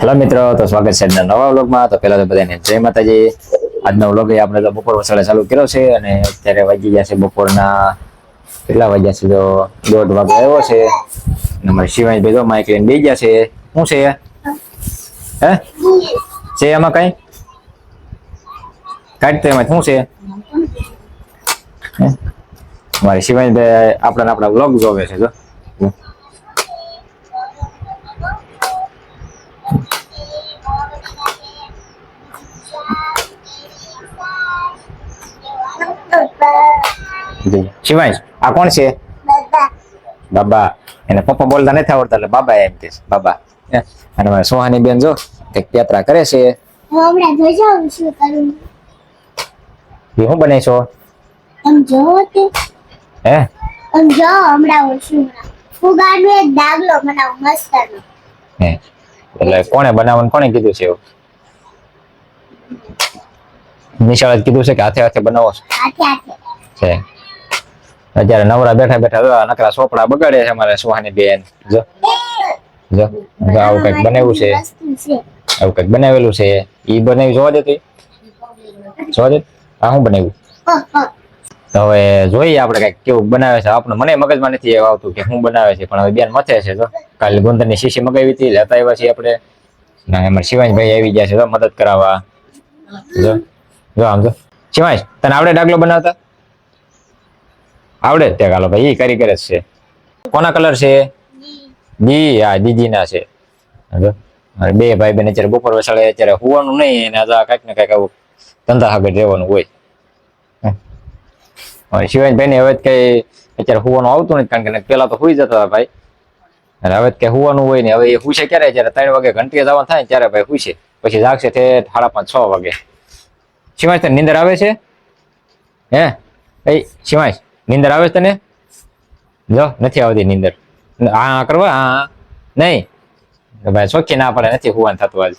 Hello મિત્રો, તો સ્વાગત છે આજના નવા વ્લોગમાં. તો પહેલા તો બધાને જય માતાજી. આજનો વ્લોગ આપણે તો બપોર વસાડે ચાલુ કર્યો છે અને અત્યારે વાગી ગયા છે બપોરના કેટલા વાગ્યા છે? તો 1:30 વાગે આવ્યો છે. અને મારી શિવાય ભાઈ તો માઇક લઈને બેસી ગયા છે. શું છે હે છે એમાં કઈ કાઢતો એમાં શું છે? મારી શિવાય ભાઈ આપણા વ્લોગ જોવે છે. જો શિવાંશ, આ કોણ છે? બાબા. એને પપ્પા બોલતા નથી આવડતા એટલે બાબા એમ કે છે બાબા. અને મારી સોહાની બેન જો કંઈક યાત્રા કરે છે. હમણાં જોજો હું શું કરું. એ શું બનાવી છો? જોવો તે હે જો હમણાં હું શું ફુગાનો એક ડાગલો બનાવું મસ્તનો. હે એટલે કોણે બનાવવાનું કોણે કીધું છે એવું? નિશાળે કીધું છે કે હાથે હાથે બનાવો છો? હાથે હાથે છે. અત્યારે નવરા બેઠા બેઠા નકરા સોપડા બગાડે છે અમારે સુહાની બેન. જો જો આવું કઈક બનાવ્યું છે, આવું કઈક બનાવેલું છે. ઈ બનાવી જોવા દેતી, જોવા દે. આ શું બનાવ્યું? તો હવે જોઈએ આપણે કઈક કેવું બનાવે છે. આપણે મને મગજમાં નથી આવતું કે શું બનાવે છે, પણ હવે બેન મથે છે. જો કાલે ગુંદરની શીશી મગાવી હતી, લેતા આવ્યા છીએ આપણે. ના અમારે શિવાંશભાઈ આવી ગયા છે તો મદદ કરાવવા. જો જો આમ જો શિવાંશ, તને આવડે ડાગલો બનાવતા? આવડે ત્યાં ગાલો ભાઈ, એ કારીગર જ છે. કોના કલર છે? જી, હા દીદી ના છે. મારે બે ભાઈ બેન અત્યારે બપોર વસાડે અત્યારે હોવાનું નહીં, એને કઈક ને કઈક આવું ધંધા આગળ રહેવાનું હોય. શિવાંશભાઈ ને હવે કઈ અત્યારે હોવાનું આવતું નથી, કારણ કે પેલા તો હુઈ જતા હતા ભાઈ. અને હવે કઈ હોવાનું હોય ને, હવે એ હુશે ક્યારે? જયારે 3 વાગે ઘંટીએ જવાનું થાય ત્યારે ભાઈ હુશે, પછી જાગશે તે 5:30-6 વાગે. શિવાંશ, તને નીંદર આવે છે? હે એ શિવાંશ, નીંદર આવે છે તને? જો નથી આવતી નીંદર. હા કરવા, હા નહીં ભાઈ, ચોખ્ખી ના પડે, નથી હોવાનું થતું આજ.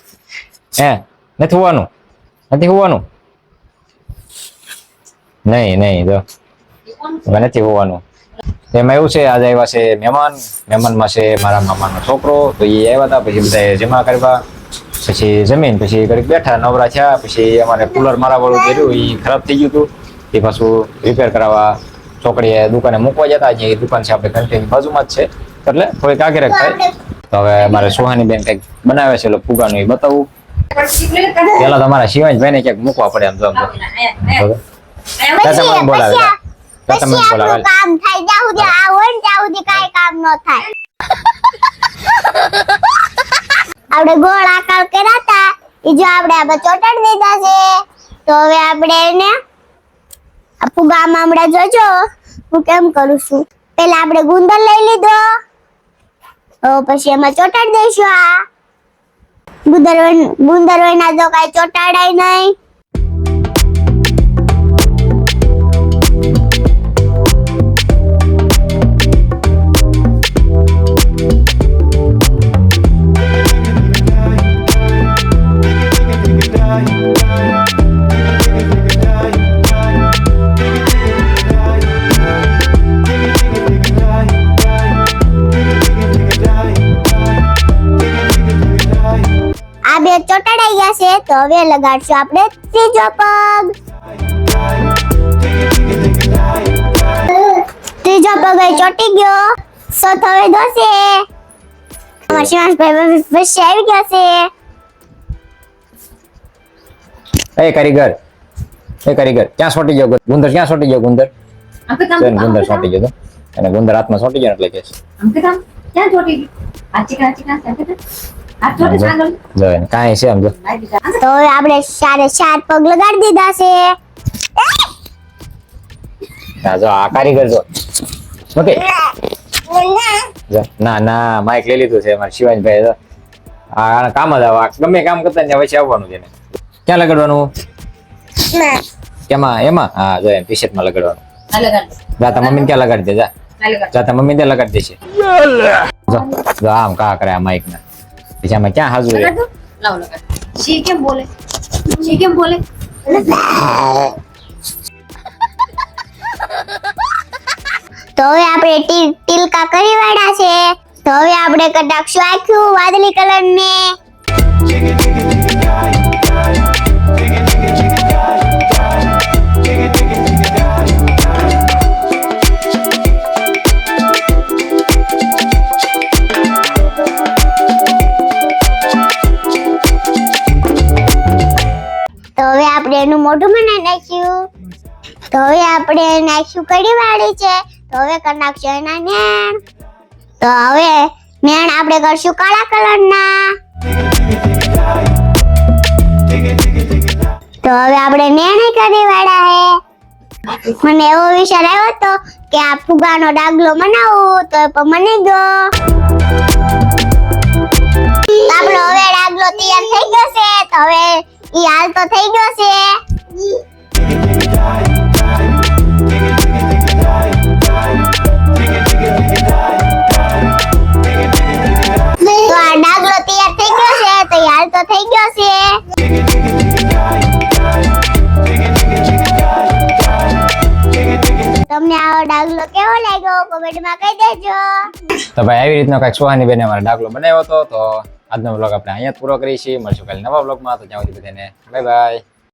હે નથી હોવાનું, નથી હોવાનું, નહીં જો નથી હોવાનું. એમાં એવું છે, આજે આવ્યા છે મહેમાનમાં છે મારા મામાનો છોકરો. તો એ આવ્યા હતા, પછી બધા જમા કરવા, પછી જમીન, પછી ઘડીક બેઠા નવરા થયા. પછી અમારે કુલર મારા વાળું કર્યું, એ ખરાબ થઈ ગયું હતું. એ પાછું રિપેર કરાવવા છોકરીએ દુકાને મૂકવા જતા. અહીંયા એ દુકાન છે આપણે ઘંટીની બાજુમાં જ છે, એટલે થોડીક આગળ થાય. તો હવે મારે સુહાની બેન કંઈક બનાવે છે, એટલે ફુગાનું એ બતાવું. પેલા તમારા શિવાંશભાઈ ને ક્યાંક મૂકવા પડે. આમ તો બોલાવે કામ થાય જાવું દે, આ હોય ને જાવું દે કાઈ કામ ન થાય. આપણે ગોળ આકાર કર્યા હતા, એ જો આપણે આ ચોટાડી દીધા છે. તો હવે આપણે એને આ ફુગામાં હમણાં જોજો હું કેમ કરું છું. પેલા આપણે ગુંદર લઈ લીધો, પછી એમાં ચોટાડી દઈશું. આ ગુંદર વયના તો કાંઈ ચોટાડાય નહીં. આ બે ચોટાડાઈ ગયા છે, તો હવે લગાડશું આપણે ત્રીજો પગ. ત્રીજો પગ ચોટી ગયો. ચોથો હવે દોસે. અમારા શિવાંશભાઈ વચ્ચે આવી ગયા છે. એ કારીગર ક્યાં સોટી ગયો ગુંદર? ક્યાં સોટી ગયો ગુંદર? ગુંદર સોટી ગયો તો, અને ગુંદર હાથમાં સોટી ગયો એટલે કે ક્યાં ચોટી ગઈ? કાંઈ છે આમ જો. તો હવે આપણે 4 પગ લગાડી દીધા છે. જો આ કારીગર જો ઓકે. ના માઇક લઈ લીધું છે અમારે શિવાંશભાઈ. આ કામ જ આવા, ગમે કામ કરતા ને વચ્ચે આવવાનું છે. ક્યાં લગાડવાનું? એમાં હા જો એમ ટી-શર્ટ માં લગાડવાનું. જા તા મમ્મીને ક્યાં લગાડી દે, જા તા મમ્મી ત્યાં લગાડી દેશે. જો આમ કા કરે આ માઇક ના, પછી આમાં ક્યાં હાજુ રે? લાવ લગાડ. શી કેમ બોલે? તો હવે આપણે ટીલકા કરી વાળા છે. તો હવે આપણે કટાક્ષું આખ્યું વાદળી કલર ને. આપણે એનું મોઢું બનાવી નાખ્યું. તો હવે આપણે નાખ્યું કઢી વાળી છે. તો હવે કરી નાખશું એના નેણ. તો હવે નેણ આપણે કરશું કાળા કલરના. તો હવે આપણે નેણ કરી વાળા હે. મને એવો વિચાર આવ્યો હતો કે આ ફુગાનો ડાગલો બનાવું તો એ પણ બની ગયો. તો આપણો હવે ડાગલો તૈયાર થઈ ગયો છે. તો હવે ઈ હાલ તો થઈ ગયો છે. તો આ ડાગલો તૈયાર થઈ ગયો છે. તો ઈ હાલ તો થઈ ગયો છે. તમને આવો ડાગલો કેવો લાગ્યો કોમેન્ટમાં કહી દેજો. તો ભાઈ આવી રીતનો કઈક સુહાની બેને અમારો ડાગલો બનાવ્યો હતો. તો આજનો વ્લોગ આપણે અહીંયા જ પૂરો કરીએ છીએ. મળશું કાલે નવા વ્લોગમાં. તો ત્યાં સુધી બધાને બાય બાય.